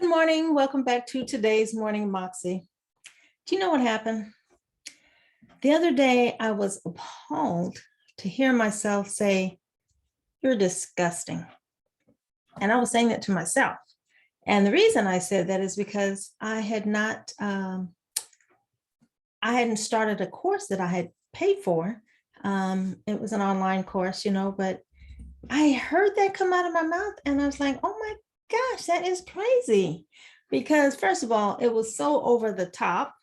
Good morning. Welcome back to today's Morning Moxie. Do you know what happened? The other day, I was appalled to hear myself say, "You're disgusting." And I was saying that to myself. And the reason I said that is because I hadn't started a course that I had paid for. It was an online course, but I heard that come out of my mouth and I was like, oh my gosh, that is crazy. Because, first of all, it was so over the top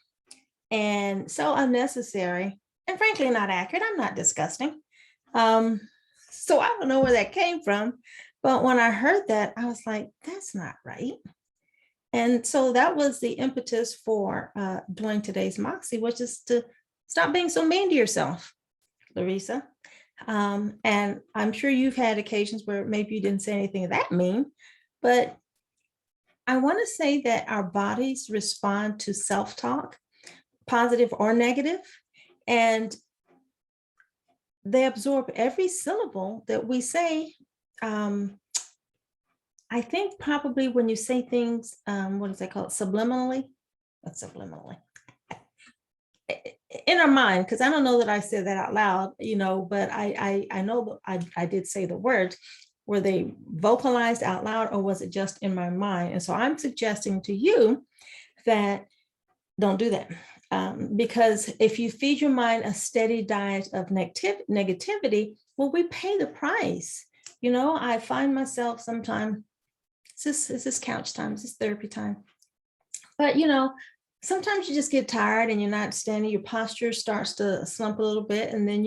and so unnecessary and frankly not accurate. I'm not disgusting. Um, so I don't know where that came from. But when I heard that, I was like, that's not right. And so that was the impetus for doing today's Moxie, which is to stop being so mean to yourself, Larisa. And I'm sure you've had occasions where maybe you didn't say anything that mean, but I want to say that our bodies respond to self-talk, positive or negative, and they absorb every syllable that we say. I think probably when you say things, what is that called? Subliminally? That's subliminally. In our mind, because I don't know that I said that out loud, but I know that I did say the words. Were they vocalized out loud or was it just in my mind? And so I'm suggesting to you that don't do that. Because if you feed your mind a steady diet of negativity, well, we pay the price. I find myself sometimes, is this couch time? Is this therapy time? But, sometimes you just get tired and you're not standing, your posture starts to slump a little bit. And then,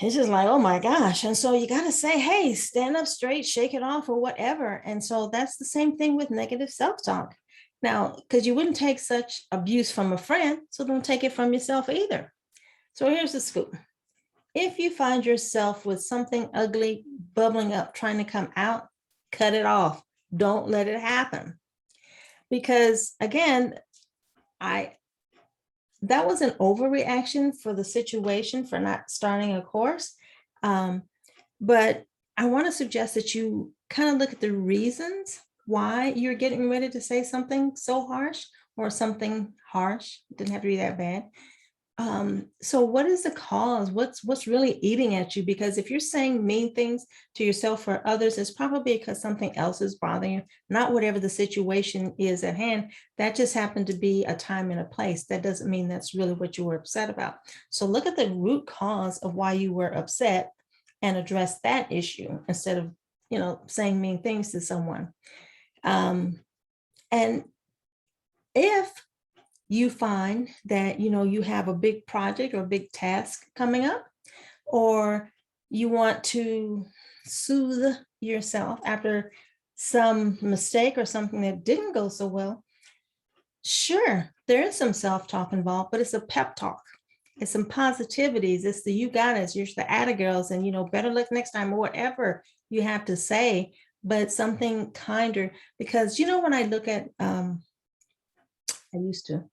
it's just like, oh my gosh. And so you got to say, hey, stand up straight, shake it off or whatever. And so that's the same thing with negative self-talk. Now, because you wouldn't take such abuse from a friend, so don't take it from yourself either. So here's the scoop. If you find yourself with something ugly bubbling up, trying to come out, cut it off. Don't let it happen. Because again, that was an overreaction for the situation for not starting a course. But I want to suggest that you kind of look at the reasons why you're getting ready to say something so harsh or something harsh. It didn't have to be that bad. So what is the cause? What's really eating at you? Because if you're saying mean things to yourself or others, it's probably because something else is bothering you, not whatever the situation is at hand. That just happened to be a time and a place. That doesn't mean that's really what you were upset about. So look at the root cause of why you were upset and address that issue instead of, saying mean things to someone. And if you find that, you have a big project or a big task coming up, or you want to soothe yourself after some mistake or something that didn't go so well, sure, there is some self-talk involved, but it's a pep talk. It's some positivities. It's the you got it. You're the atta girls and, better luck next time or whatever you have to say, but something kinder. Because, when I look at, I used to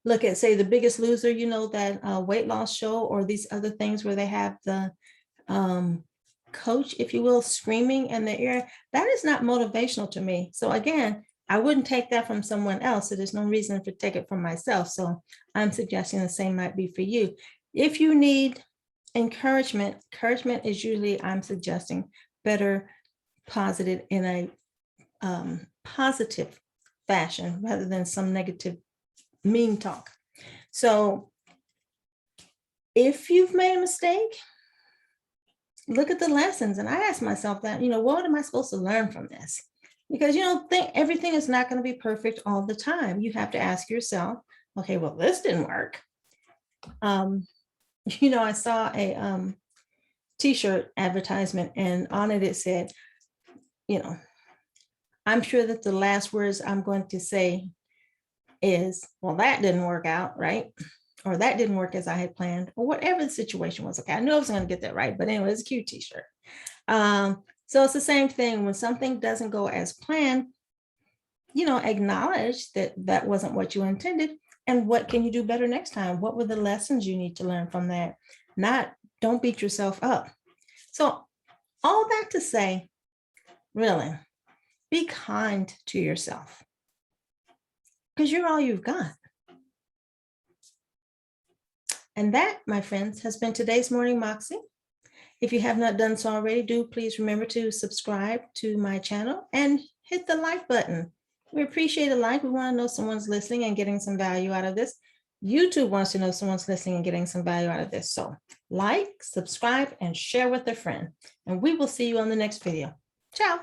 look at, say, The Biggest Loser, that weight loss show or these other things where they have the coach, if you will, screaming in the ear. That is not motivational to me. So again, I wouldn't take that from someone else. So there's no reason to take it from myself. So I'm suggesting the same might be for you. If you need encouragement is usually, I'm suggesting, better posited in a positive fashion rather than some negative mean talk. So if you've made a mistake, look at the lessons. And I ask myself that, what am I supposed to learn from this? Because, think everything is not going to be perfect all the time. You have to ask yourself, okay, well, this didn't work. I saw a t-shirt advertisement and on it said, I'm sure that the last words I'm going to say is, well, that didn't work out, right? Or that didn't work as I had planned, or whatever the situation was. Okay, I knew I was going to get that right, but anyway, it's a cute t-shirt. So it's the same thing. When something doesn't go as planned, acknowledge that that wasn't what you intended. And what can you do better next time? What were the lessons you need to learn from that? Don't beat yourself up. So all that to say, really, Be kind to yourself because you're all you've got. And that, my friends, has been today's Morning Moxie. If you have not done so already, do please remember to subscribe to my channel and hit the like button. We appreciate a like. We want to know someone's listening and getting some value out of this. YouTube wants to know someone's listening and getting some value out of this. So like, subscribe, and share with a friend. And we will see you on the next video. Ciao.